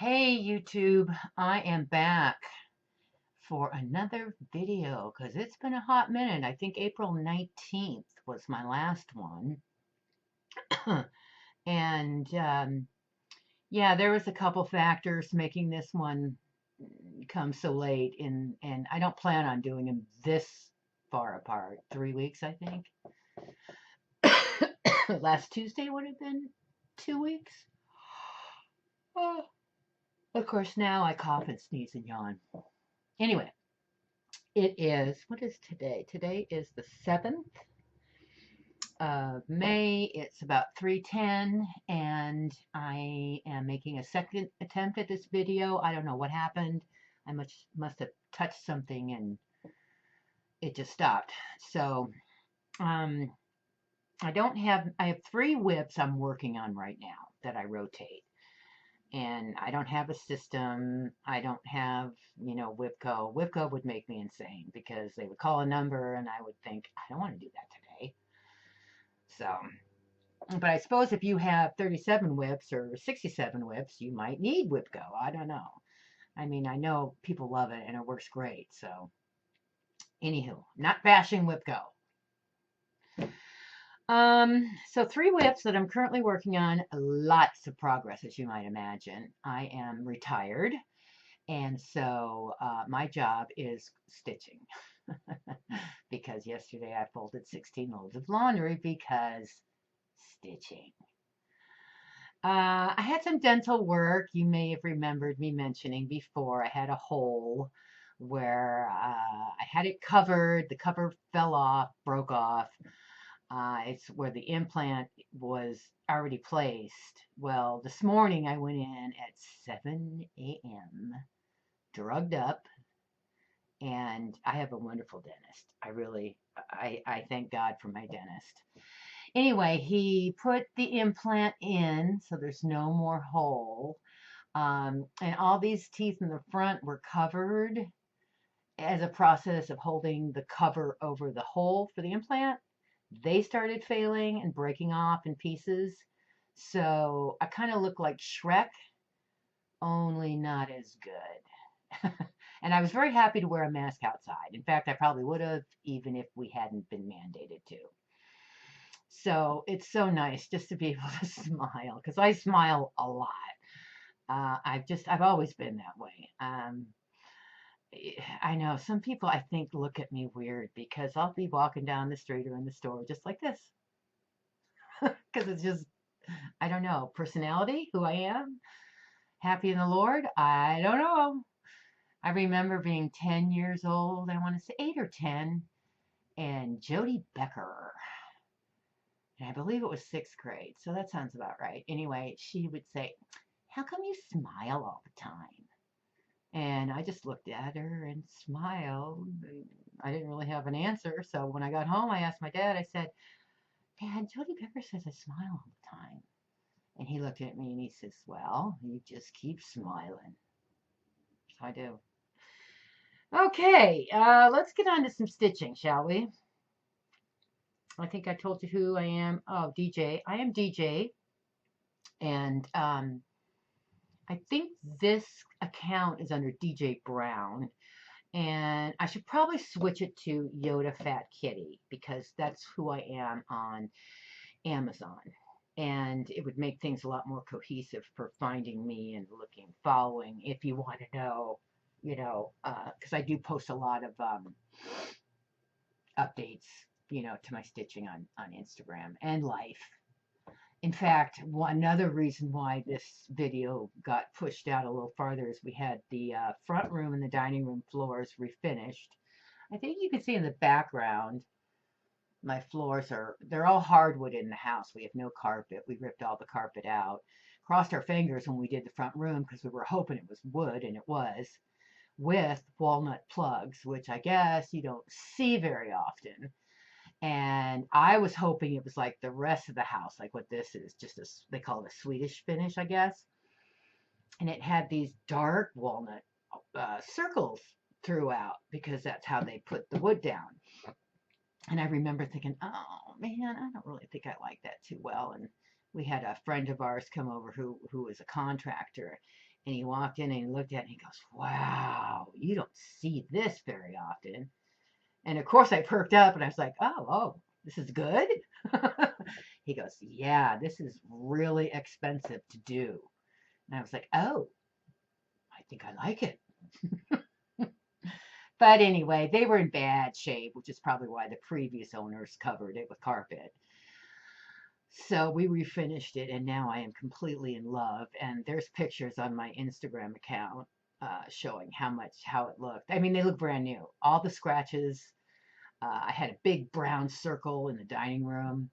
Hey YouTube, I am back for another video because it's been a hot minute. I think April 19th was my last one. and yeah, there was a couple factors making this one come so late and I don't plan on doing them this far apart. 3 weeks, I think. Last Tuesday would have been 2 weeks. Oh, of course, now I cough and sneeze and yawn. Anyway, it is, what is today? Today is the 7th of May. It's about 3:10 and I am making a second attempt at this video. I don't know what happened. I must have touched something and it just stopped. So, um, I have 3 whips I'm working on right now that I rotate. And I don't have a system. I don't have, Whipco. Whipco would make me insane because they would call a number and I would think, I don't want to do that today. So, but I suppose if you have 37 whips or 67 whips, you might need Whipco. I don't know. I mean, I know people love it and it works great. So, anywho, not bashing Whipco. So 3 whips that I'm currently working on, lots of progress, as you might imagine. I am retired. And so my job is stitching because yesterday I folded 16 loads of laundry because stitching. I had some dental work. You may have remembered me mentioning before. I had a hole where I had it covered. The cover fell off, broke off. It's where the implant was already placed. Well, this morning I went in at 7 a.m. drugged up, and I have a wonderful dentist. I thank God for my dentist. Anyway, he put the implant in, so there's no more hole. And all these teeth in the front were covered as a process of holding the cover over the hole for the implant. They started failing and breaking off in pieces. So I kind of look like Shrek, only not as good. And I was very happy to wear a mask outside. In fact, I probably would have, even if we hadn't been mandated to. So it's so nice just to be able to smile, because I smile a lot. I've always been that way. I know some people, I think, look at me weird because I'll be walking down the street or in the store just like this. Because it's just, I don't know, personality, who I am, happy in the Lord. I don't know. I remember being 10 years old, I want to say 8 or 10, and Jody Becker, and I believe it was 6th grade, so that sounds about right. Anyway, she would say, how come you smile all the time? And I just looked at her and smiled. I didn't really have an answer, so when I got home, I asked my dad, I said, Dad, Jody Becker says I smile all the time. And he looked at me and he says, well, you just keep smiling. So I do. Okay, let's get on to some stitching, shall we? I think I told you who I am. Oh, DJ. I am DJ. And I think this account is under DJ Brown. And I should probably switch it to yodafatkitty because that's who I am on Amazon. And it would make things a lot more cohesive for finding me and looking, following, if you want to know, because I do post a lot of updates, to my stitching on Instagram and life. In fact, another reason why this video got pushed out a little farther is we had the front room and the dining room floors refinished. I think you can see in the background, my floors they're all hardwood in the house. We have no carpet. We ripped all the carpet out. Crossed our fingers when we did the front room because we were hoping it was wood, and it was, with walnut plugs, which I guess you don't see very often. And I was hoping it was like the rest of the house, like what this is, just they call it a Swedish finish, I guess. And it had these dark walnut circles throughout because that's how they put the wood down. And I remember thinking, oh man, I don't really think I like that too well. And we had a friend of ours come over who was a contractor, And he walked in and he looked at it and he goes, wow, you don't see this very often. And of course I perked up and I was like, oh, this is good? He goes, yeah, this is really expensive to do. And I was like, oh, I think I like it. But anyway, they were in bad shape, which is probably why the previous owners covered it with carpet. So we refinished it, and now I am completely in love. And there's pictures on my Instagram account showing how it looked. I mean, they look brand new. All the scratches. I had a big brown circle in the dining room.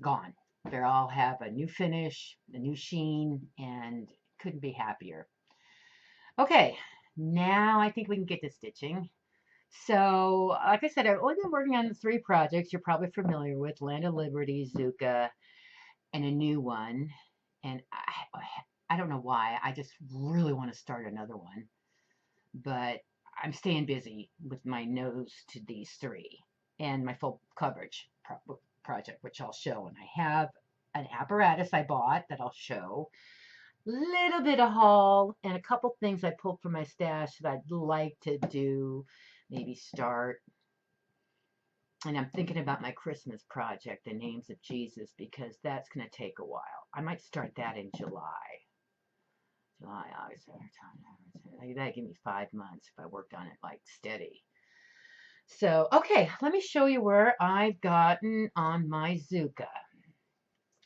Gone. They all have a new finish, a new sheen, and couldn't be happier. Okay, now I think we can get to stitching. So, like I said, I've only been working on the 3 projects you're probably familiar with: Land of Liberty, Zuka, and a new one. And I don't know why. I just really want to start another one. But I'm staying busy with my nose to these 3 and my full coverage project, which I'll show. And I have an apparatus I bought that I'll show. Little bit of haul and a couple things I pulled from my stash that I'd like to do. Maybe start. And I'm thinking about my Christmas project, the Names of Jesus, because that's going to take a while. I might start that in July. July, August, that'd give me 5 months if I worked on it like steady. So, okay, let me show you where I've gotten on my Zuka.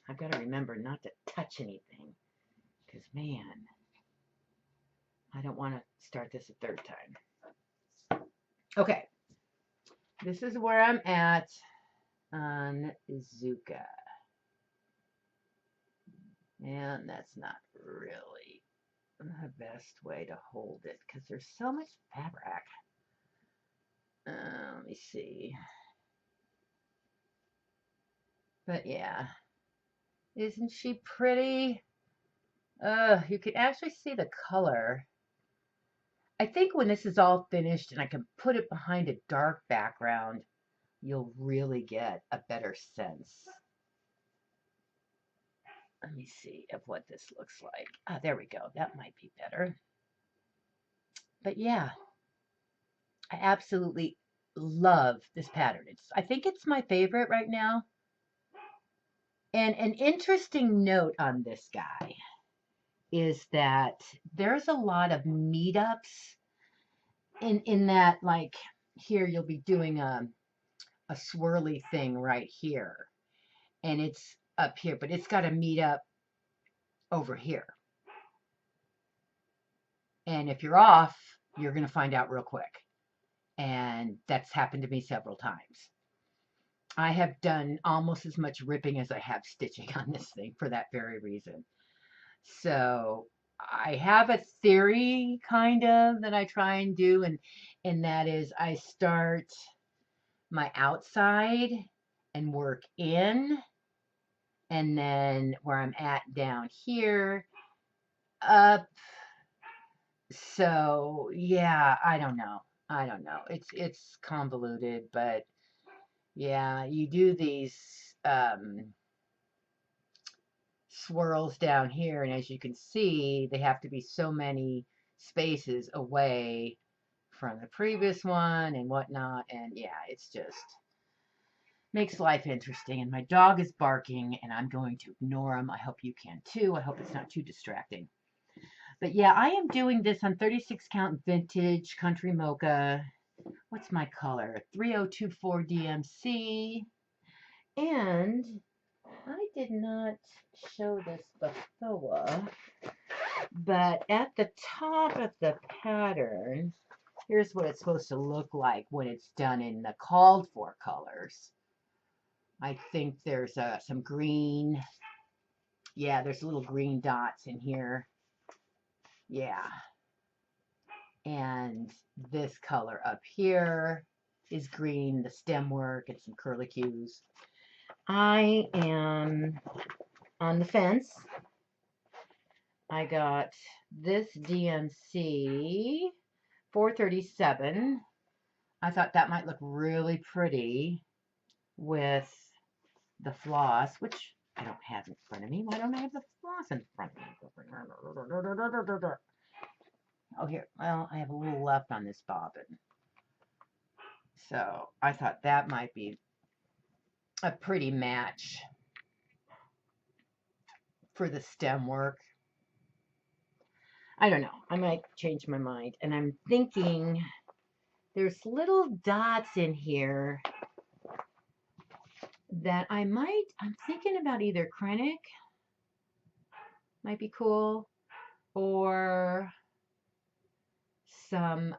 I've got to remember not to touch anything, because man, I don't want to start this a 3rd time. Okay, this is where I'm at on Zuka. And that's not really the best way to hold it because there's so much fabric. Let me see. But yeah, isn't she pretty? You can actually see the color. I think when this is all finished and I can put it behind a dark background, you'll really get a better sense. Let me see of what this looks like. Ah, there we go. That might be better. But yeah, I absolutely love this pattern. I think it's my favorite right now. And an interesting note on this guy is that there's a lot of meetups in that, like here you'll be doing a swirly thing right here. And it's up here, but it's got a meetup over here. And if you're off, you're going to find out real quick. And that's happened to me several times. I have done almost as much ripping as I have stitching on this thing for that very reason. So I have a theory kind of that I try and do, and that is I start my outside and work in, and then where I'm at down here up. So yeah, I don't know. It's convoluted, but yeah, you do these swirls down here, and as you can see, they have to be so many spaces away from the previous one and whatnot. And yeah, it's just makes life interesting. And my dog is barking, and I'm going to ignore him. I hope you can too. I hope it's not too distracting. But yeah, I am doing this on 36 count vintage country mocha. What's my color? 3024 DMC. And I did not show this before, but at the top of the pattern, here's what it's supposed to look like when it's done in the called for colors. I think there's some green. Yeah, there's little green dots in here. Yeah. And this color up here is green, the stem work, and some curlicues. I am on the fence. I got this DMC 437. I thought that might look really pretty with the floss, which I don't have in front of me. Why don't I have the floss in front of me? Oh, here. Well, I have a little left on this bobbin. So I thought that might be a pretty match for the stem work. I don't know. I might change my mind. And I'm thinking there's little dots in here that I'm thinking about either Krennic, might be cool, or some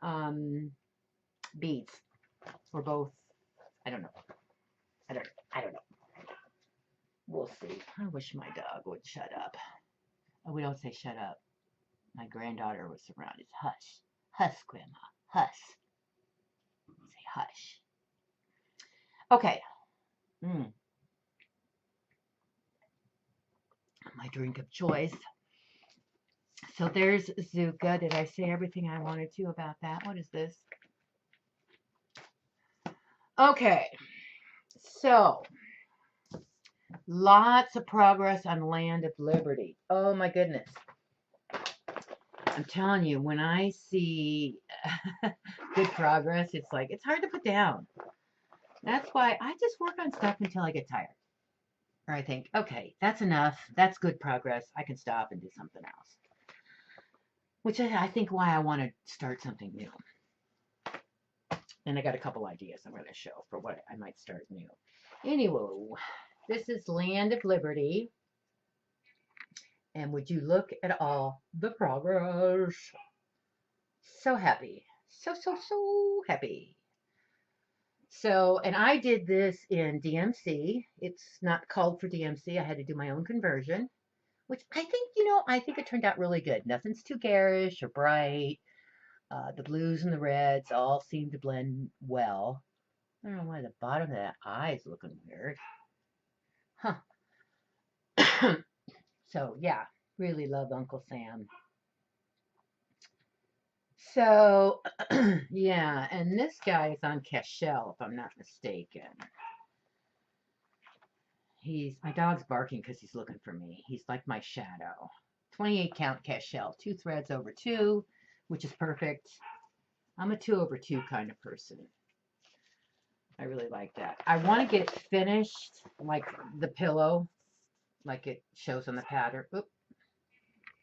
beads, or both. I don't know. I don't know. We'll see. I wish my dog would shut up. Oh, we don't say shut up. My granddaughter was around. It's hush. Hush, Grandma. Hush. Say hush. Okay. My drink of choice. So there's Zuka. Did I say everything I wanted to about that? What is this? Okay. So lots of progress on Land of Liberty. Oh my goodness. I'm telling you, when I see good progress, it's like, it's hard to put down. That's why I just work on stuff until I get tired. Or I think, okay, that's enough. That's good progress. I can stop and do something else. Which I think why I want to start something new. And I got a couple ideas I'm going to show for what I might start new. Anyway, this is Land of Liberty. And would you look at all the progress? So happy. So happy. So, and I did this in DMC. It's not called for DMC. I had to do my own conversion, which I think, I think it turned out really good. Nothing's too garish or bright. The blues and the reds all seem to blend well. I don't know why the bottom of that eye is looking weird. Huh. So, yeah, really love Uncle Sam. So, yeah, and this guy is on Cashel, if I'm not mistaken. My dog's barking because he's looking for me. He's like my shadow. 28 count Cashel, 2 threads over 2, which is perfect. I'm a 2 over 2 kind of person. I really like that. I want to get it finished, like the pillow, like it shows on the pattern. Oop.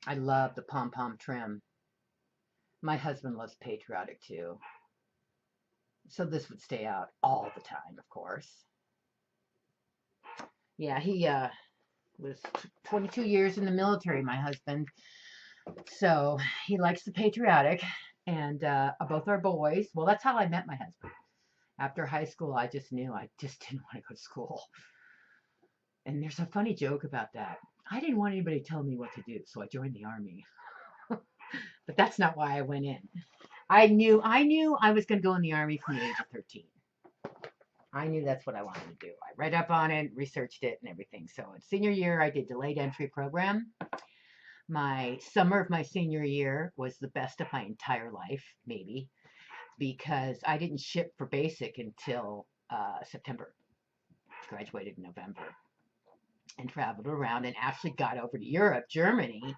I love the pom-pom trim. My husband loves patriotic too. So this would stay out all the time, of course. Yeah, he was 22 years in the military, my husband. So he likes the patriotic. And both our boys, well, that's how I met my husband. After high school, I just knew I just didn't want to go to school. And there's a funny joke about that. I didn't want anybody to tell me what to do, so I joined the Army. But that's not why I went in. I knew I was going to go in the Army from the age of 13. I knew that's what I wanted to do. I read up on it, researched it, and everything. So in senior year, I did delayed entry program. My summer of my senior year was the best of my entire life, maybe, because I didn't ship for basic until September. Graduated in November and traveled around and actually got over to Europe, Germany,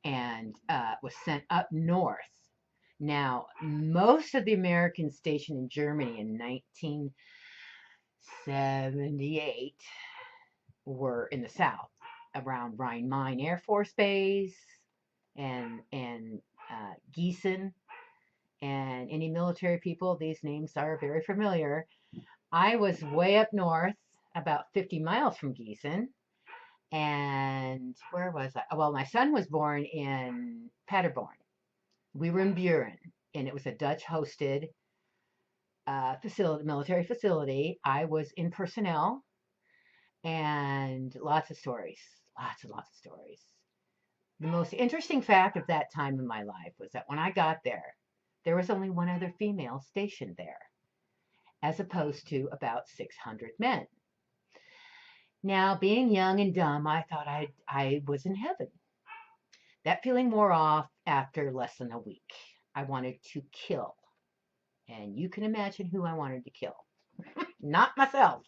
and was sent up north. Now, most of the Americans stationed in Germany in 1978 were in the south, around Rhein-Main Air Force Base and Gießen. And any military people, these names are very familiar. I was way up north, about 50 miles from Gießen. And where was I? Well, my son was born in Paderborn. We were in Buren, and it was a Dutch-hosted military facility. I was in personnel, and lots of stories, lots and lots of stories. The most interesting fact of that time in my life was that when I got there was only one other female stationed there, as opposed to about 600 men. Now, being young and dumb, I thought I was in heaven. That feeling wore off after less than a week. I wanted to kill. And you can imagine who I wanted to kill. Not myself.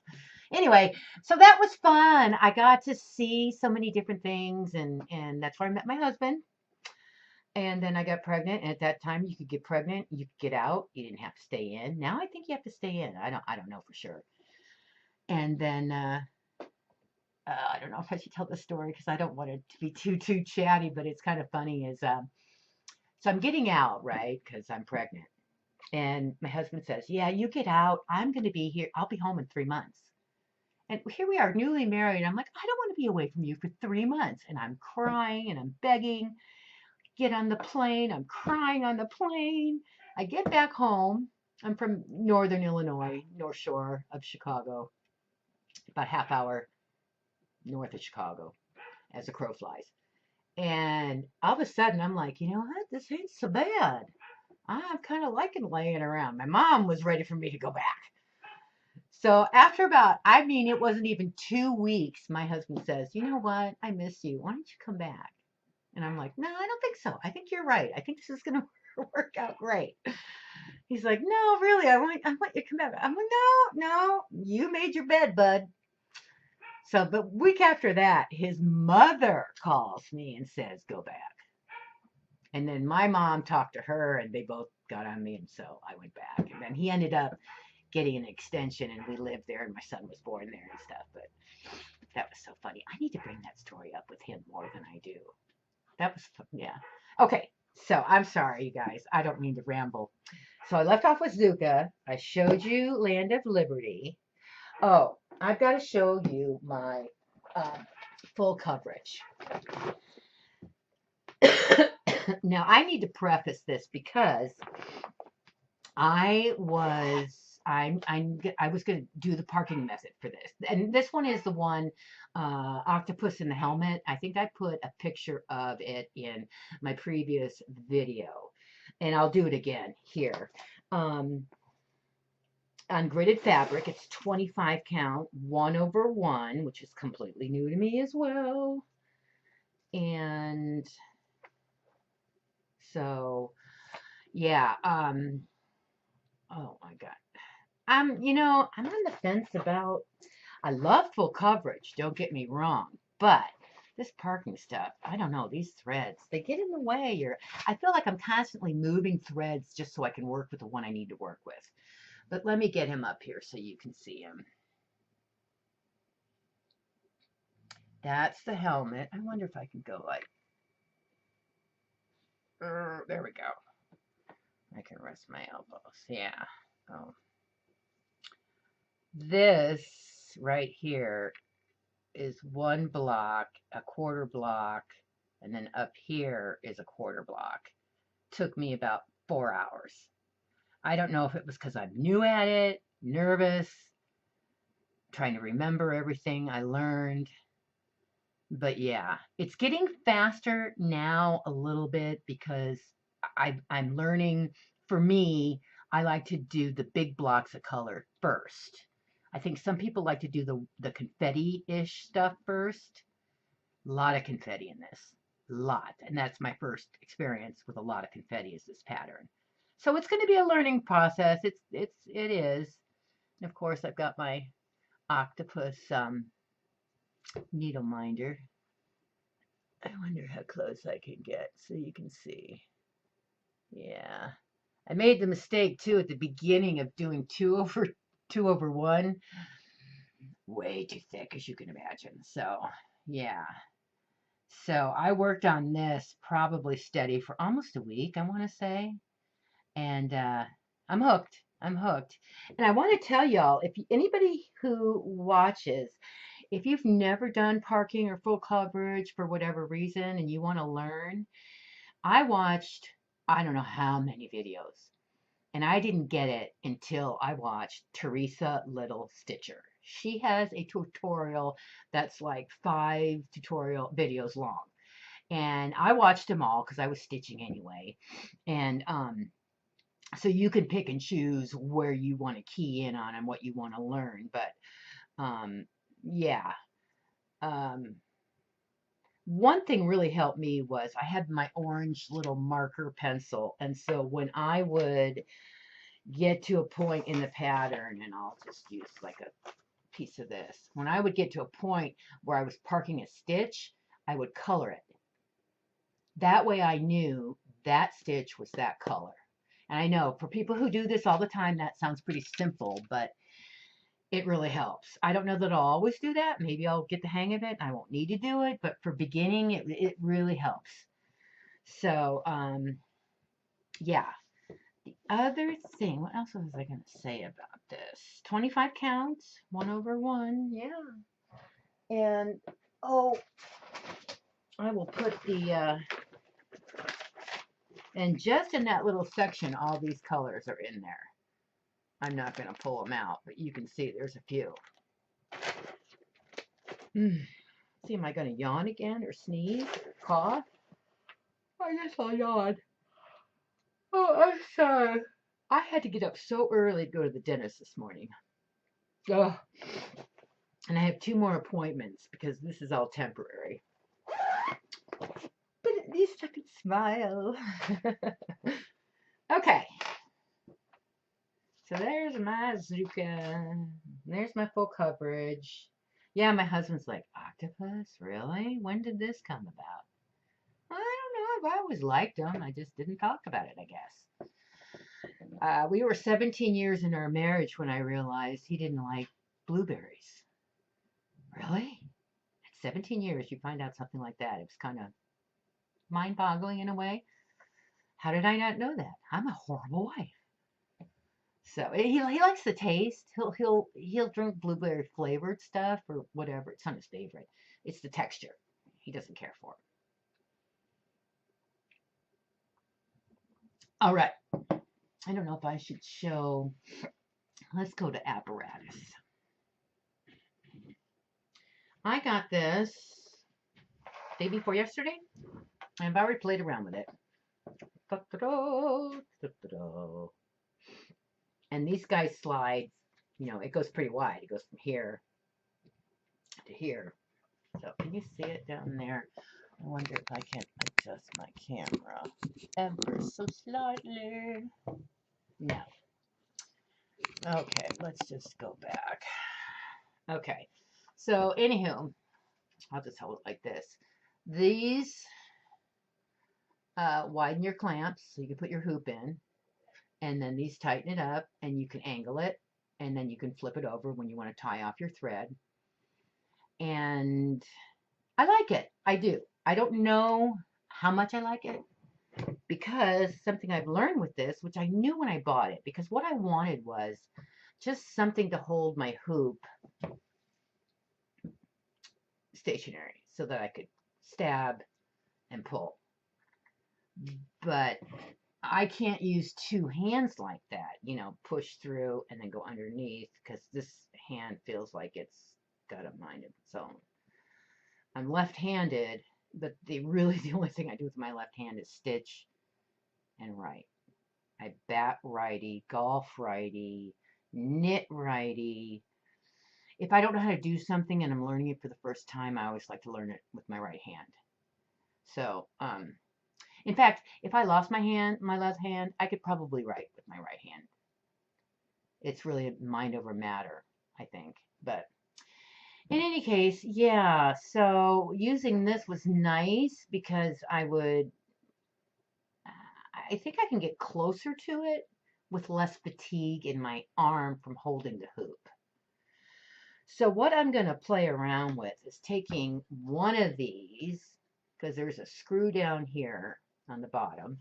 Anyway, so that was fun. I got to see so many different things, and that's where I met my husband. And then I got pregnant. And at that time, you could get pregnant, you could get out. You didn't have to stay in. Now I think you have to stay in. I don't know for sure. And then I don't know if I should tell the story because I don't want it to be too chatty, but it's kind of funny. Is So I'm getting out, right? Because I'm pregnant. And my husband says, "Yeah, you get out. I'm going to be here. I'll be home in 3 months." And here we are, newly married. I'm like, I don't want to be away from you for 3 months. And I'm crying and I'm begging. Get on the plane. I'm crying on the plane. I get back home. I'm from northern Illinois, North Shore of Chicago, about half hour north of Chicago as a crow flies. And all of a sudden, I'm like, you know what? This ain't so bad. I'm kind of liking laying around. My mom was ready for me to go back. So after about, I mean, it wasn't even 2 weeks, my husband says, you know what? I miss you. Why don't you come back? And I'm like, no, I don't think so. I think you're right. I think this is going to work out great. He's like, no, really, I want you to come back. I'm like, no, you made your bed, bud. So the week after that, his mother calls me and says, go back. And then my mom talked to her and they both got on me. And so I went back. And then he ended up getting an extension and we lived there and my son was born there and stuff. But that was so funny. I need to bring that story up with him more than I do. That was fun. Yeah. Okay. So I'm sorry, you guys. I don't mean to ramble. So I left off with Zuka. I showed you Land of Liberty. Oh, I've got to show you my full coverage. Now I need to preface this because I was going to do the parking method for this, and this one is the one, octopus in the helmet. I think I put a picture of it in my previous video, and I'll do it again here. On gridded fabric, it's 25 count, 1/1, which is completely new to me as well, and so yeah. Oh my God. I'm on the fence about, I love full coverage, don't get me wrong, but this parking stuff, I don't know, these threads, they get in the way, or I feel like I'm constantly moving threads just so I can work with the one I need to work with. But let me get him up here so you can see him. That's the helmet. I wonder if I can go like, there we go. I can rest my elbows. Yeah. Oh. This right here is one block, a quarter block, and then up here is a quarter block. Took me about 4 hours. I don't know if it was because I'm new at it, nervous, trying to remember everything I learned. But yeah, it's getting faster now a little bit because I'm learning. For me, I like to do the big blocks of color first. I think some people like to do the confetti-ish stuff first. A lot of confetti in this. A lot. And that's my first experience with a lot of confetti is this pattern. So it's going to be a learning process. It is. And of course, I've got my octopus needle minder. I wonder how close I can get so you can see. Yeah. I made the mistake too at the beginning of doing 2/1. Way too thick, as you can imagine. So, yeah. So I worked on this probably steady for almost a week, I want to say. And I'm hooked. I'm hooked. And I want to tell y'all, if anybody who watches, if you've never done parking or full coverage for whatever reason and you want to learn, I watched, I don't know how many videos. And I didn't get it until I watched Teresa Little Stitcher. She has a tutorial that's like 5 tutorial videos long. And I watched them all because I was stitching anyway. And so you can pick and choose where you want to key in on and what you want to learn. But yeah. One thing really helped me was I had my orange little marker pencil. And so when I would get to a point in the pattern, and I'll just use like a piece of this. When I would get to a point where I was parking a stitch, I would color it. That way I knew that stitch was that color. And I know for people who do this all the time, that sounds pretty simple, but it really helps. I don't know that I'll always do that. Maybe I'll get the hang of it. I won't need to do it, but for beginning, it really helps. So, yeah. The other thing, what else was I going to say about this? 25 counts, 1/1. Yeah. And, oh, I will put and just in that little section, all these colors are in there. I'm not going to pull them out, but you can see there's a few. See, am I going to yawn again or sneeze or cough? I guess I'll yawn. Oh, I'm sorry. I had to get up so early to go to the dentist this morning. Ugh. And I have 2 more appointments because this is all temporary. But at least I can smile. Okay. So there's my Zuka. There's my full coverage. Yeah, my husband's like, octopus? Really? When did this come about? I don't know. I've always liked them. I just didn't talk about it, I guess. We were 17 years in our marriage when I realized he didn't like blueberries. Really? At 17 years, you find out something like that. It was kind of mind-boggling in a way. How did I not know that? I'm a horrible wife. So he likes the taste. He'll drink blueberry flavored stuff or whatever. It's not his favorite. It's the texture. He doesn't care for it. All right. I don't know if I should show. Let's go to apparatus. I got this day before yesterday. I've already played around with it. And these guys slide, it goes pretty wide. It goes from here to here. So can you see it down there? I wonder if I can adjust my camera ever so slightly. No. Okay, let's just go back. Okay, so anywho, I'll just hold it like this. These widen your clamps so you can put your hoop in, and then these tighten it up, and you can angle it, and then you can flip it over when you want to tie off your thread. And I like it. I do. I don't know how much I like it, because something I've learned with this, which I knew when I bought it, because what I wanted was just something to hold my hoop stationary so that I could stab and pull. But I can't use 2 hands like that, push through and then go underneath, because this hand feels like it's got a mind of its own. I'm left-handed, but the only thing I do with my left hand is stitch and write. I bat righty, golf righty, knit righty. If I don't know how to do something and I'm learning it for the first time, I always like to learn it with my right hand. So, in fact, if I lost my left hand, I could probably write with my right hand. It's really mind over matter, I think. But in any case, yeah, so using this was nice because I think I can get closer to it with less fatigue in my arm from holding the hoop. So what I'm going to play around with is taking one of these, because there's a screw down here on the bottom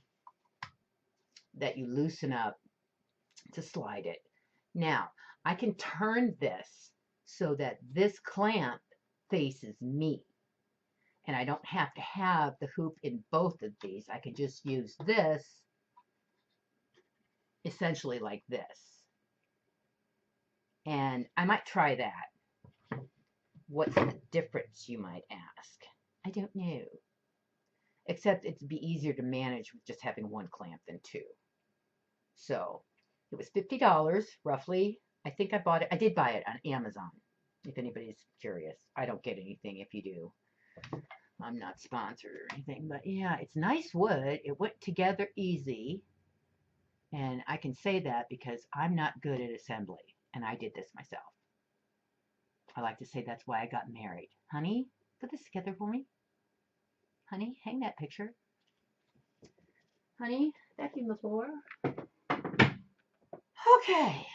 that you loosen up to slide it. Now, I can turn this so that this clamp faces me. And I don't have to have the hoop in both of these. I can just use this essentially like this. And I might try that. What's the difference, you might ask? I don't know. Except it'd be easier to manage with just having 1 clamp than 2. So it was $50 roughly. I think I did buy it on Amazon, if anybody's curious. I don't get anything if you do. I'm not sponsored or anything, but yeah, it's nice wood. It went together easy. And I can say that because I'm not good at assembly, and I did this myself. I like to say that's why I got married. Honey, put this together for me. Honey, hang that picture. Honey, vacuum the floor. Okay.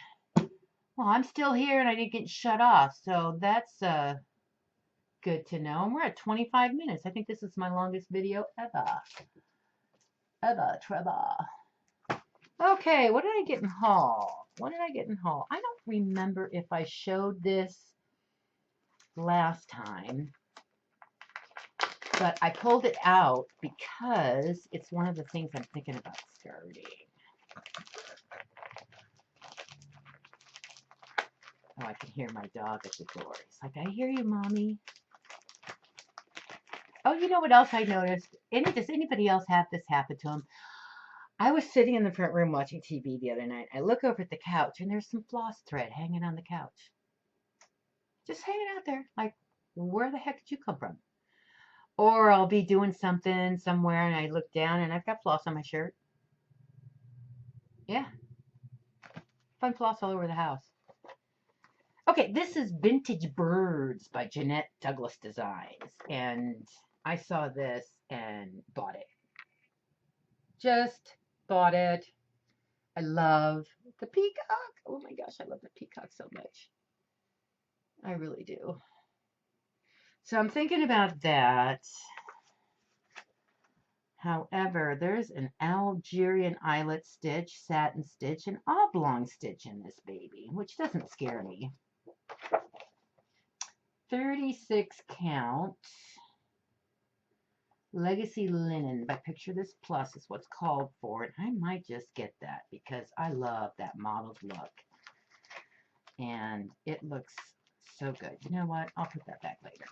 Well, I'm still here and I didn't get shut off, so that's good to know. And we're at 25 minutes. I think this is my longest video ever. Ever, Trevor. Okay, what did I get in haul? What did I get in haul? I don't remember if I showed this last time, but I pulled it out because it's one of the things I'm thinking about starting. Oh, I can hear my dog at the door. He's like, I hear you, Mommy. Oh, you know what else I noticed? Does anybody else have this happen to them? I was sitting in the front room watching TV the other night. I look over at the couch and there's some floss thread hanging on the couch. Just hanging out there. Like, where the heck did you come from? Or I'll be doing something somewhere and I look down and I've got floss on my shirt. Yeah. Fun floss all over the house. Okay, this is Vintage Birds by Jeanette Douglas Designs. And I saw this and bought it. Just bought it. I love the peacock. Oh my gosh, I love the peacock so much. I really do. So I'm thinking about that. However, there's an Algerian eyelet stitch, satin stitch, and oblong stitch in this baby, which doesn't scare me. 36 count. Legacy linen by Picture This Plus is what's called for it. I might just get that because I love that modeled look. And it looks so good. You know what? I'll put that back later.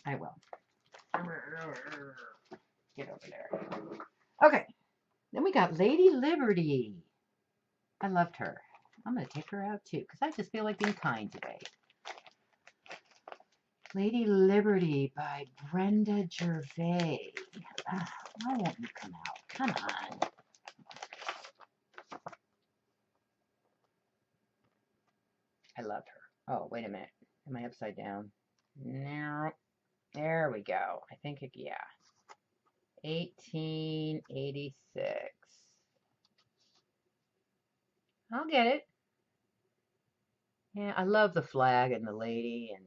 I will. Get over there. Okay. Then we got Lady Liberty. I loved her. I'm going to take her out too because I just feel like being kind today. Lady Liberty by Brenda Gervais. Why won't you come out? Come on. I loved her. Oh, wait a minute. Am I upside down? No. There we go. I think, yeah. 1886. I'll get it. Yeah, I love the flag and the lady, and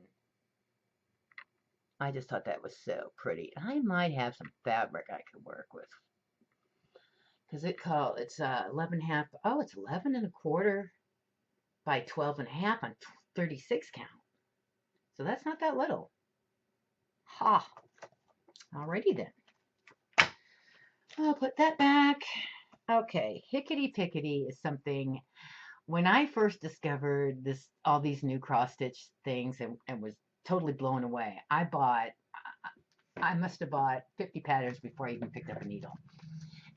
I just thought that was so pretty. I might have some fabric I could work with. Because it's 11.5. Oh, it's 11.25 by 12.5 on 36 count. So that's not that little. Ha. Alrighty then. I'll put that back. Okay, Hickety Pickety is something. When I first discovered all these new cross stitch things and was totally blown away, I must have bought 50 patterns before I even picked up a needle.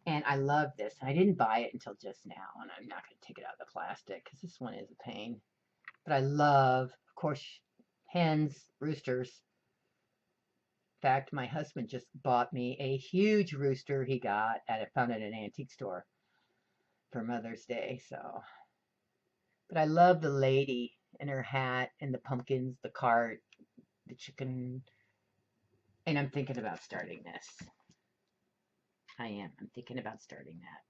And I love this. And I didn't buy it until just now, and I'm not going to take it out of the plastic because this one is a pain. But I love, of course, hens, roosters. In fact, my husband just bought me a huge rooster he found at an antique store for Mother's Day. But I love the lady and her hat and the pumpkins, the cart, the chicken. And I'm thinking about starting this. I am. I'm thinking about starting that.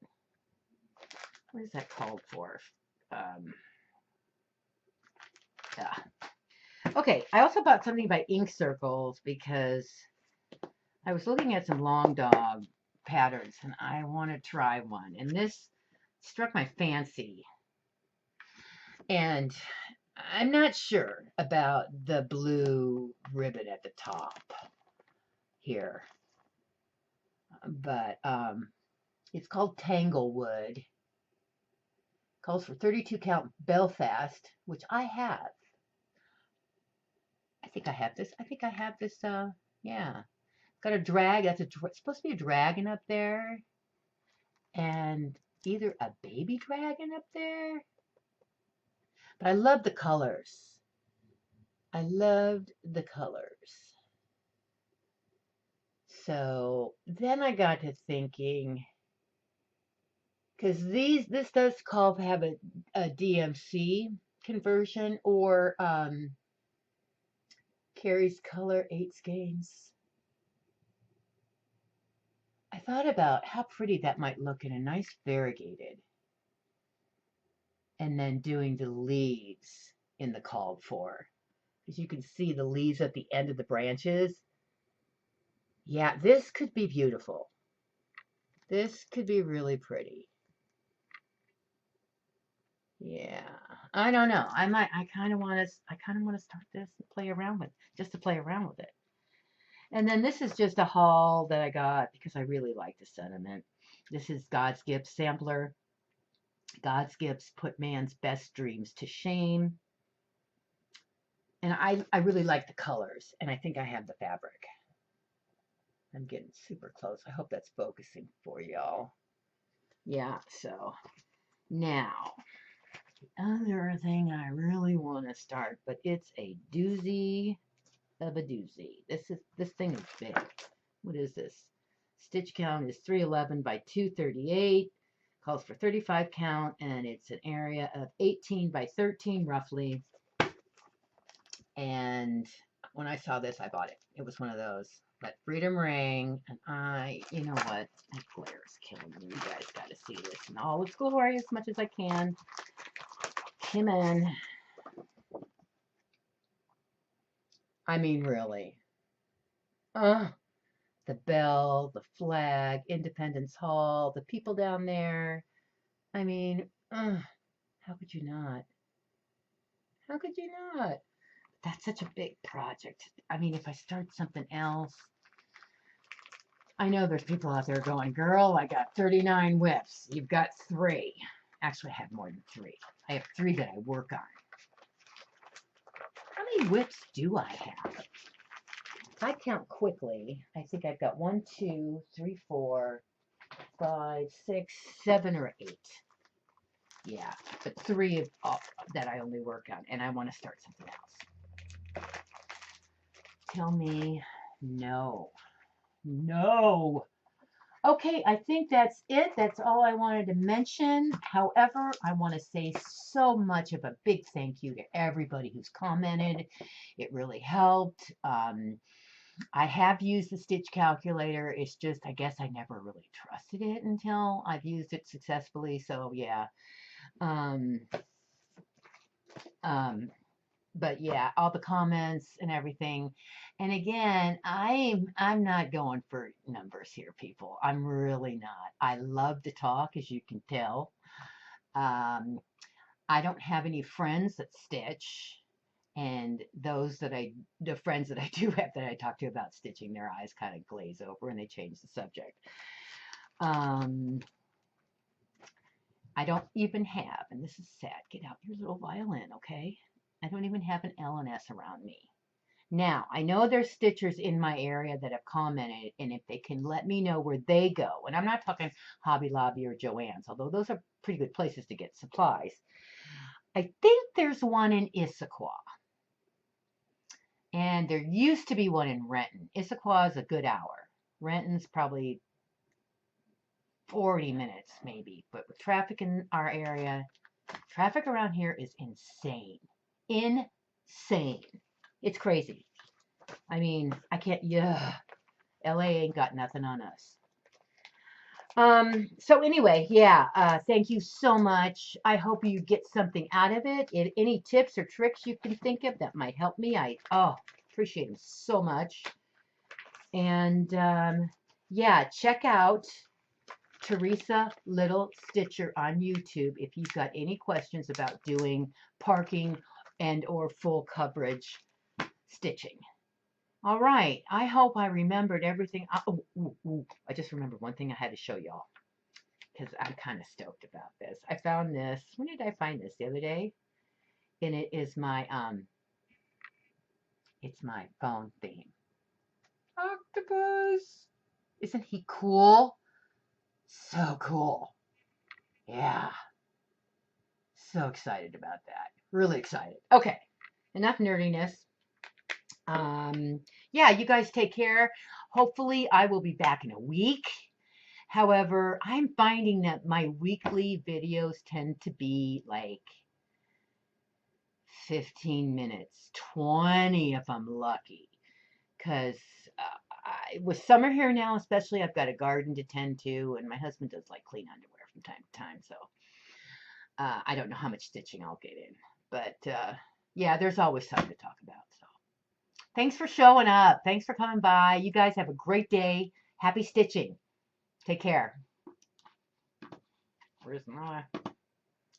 What is that called for? Yeah. Okay, I also bought something by Ink Circles because I was looking at some long dog patterns and I want to try one. And this struck my fancy. And I'm not sure about the blue ribbon at the top here. But it's called Tanglewood. Calls for 32 count Belfast, which I have. I think I have this. Yeah. Got a drag. It's supposed to be a dragon up there. And either a baby dragon up there. But I love the colors. I loved the colors. So then I got to thinking, because this does have a DMC conversion or carries color 8 skeins. I thought about how pretty that might look in a nice variegated, and then doing the leaves in the called for. Because you can see the leaves at the end of the branches. Yeah, this could be beautiful. This could be really pretty. Yeah, I don't know. I kind of want to start this and play around with, just to play around with it. And then this is just a haul that I got because I really like the sentiment. This is God's Gift sampler. God's gifts put man's best dreams to shame. And I really like the colors, and I think I have the fabric. I'm getting super close. I hope that's focusing for y'all. Yeah, so now the other thing I really want to start, but it's a doozy of a doozy. This thing is big. What is this? Stitch count is 311 by 238. Calls for 35 count, and it's an area of 18 by 13 roughly. And when I saw this, I bought it. It was one of those. But Freedom Ring, and you know what? My glare is killing me. You guys got to see this in all its glory as much as I can. Come in. I mean, really. The bell, the flag, Independence Hall, the people down there. I mean, how could you not? How could you not? That's such a big project. I mean, if I start something else, I know there's people out there going, girl, I got 39 whips. You've got 3. Actually, I have more than 3. I have 3 that I work on. How many whips do I have? If I count quickly, I think I've got 1, 2, 3, 4, 5, 6, 7, or 8. Yeah, but 3 of that I only work on, and I want to start something else. Tell me no. No. Okay, I think that's it. That's all I wanted to mention. However, I want to say so much of a big thank you to everybody who's commented. It really helped. I have used the stitch calculator. It's just, I guess I never really trusted it until I've used it successfully. So yeah. But yeah, all the comments and everything. And again, I'm not going for numbers here, people. I'm really not. I love to talk, as you can tell. I don't have any friends that stitch, and the friends that I do have that I talk to about stitching, their eyes kind of glaze over and they change the subject. I don't even have, and this is sad, get out your little violin, okay? I don't even have an L&S around me. Now, I know there's stitchers in my area that have commented, and if they can let me know where they go, and I'm not talking Hobby Lobby or Joann's, although those are pretty good places to get supplies. I think there's one in Issaquah, and there used to be one in Renton. Issaquah is a good hour. Renton's probably 40 minutes maybe, but with traffic in our area, traffic around here is insane. Insane. It's crazy. I mean, I can't, yeah, LA ain't got nothing on us. So anyway, yeah, thank you so much. I hope you get something out of it. If any tips or tricks you can think of that might help me, I appreciate them so much. And yeah, check out Teresa Little Stitcher on YouTube if you've got any questions about doing parking and or full coverage stitching. All right, I hope I remembered everything. I just remembered one thing I had to show y'all because I'm kind of stoked about this. I found this. When did I find this? The other day? And it is my it's my phone theme. Octopus. Isn't he cool? So cool. Yeah. So excited about that. Really excited. Okay. Enough nerdiness. Yeah, you guys take care. Hopefully I will be back in a week. However, I'm finding that my weekly videos tend to be like 15 minutes, 20 if I'm lucky. Because with summer here now, especially, I've got a garden to tend to, and my husband does like clean underwear from time to time. So I don't know how much stitching I'll get in, but yeah, there's always something to talk about. So thanks for showing up. Thanks for coming by. You guys have a great day. Happy stitching. Take care. Where's my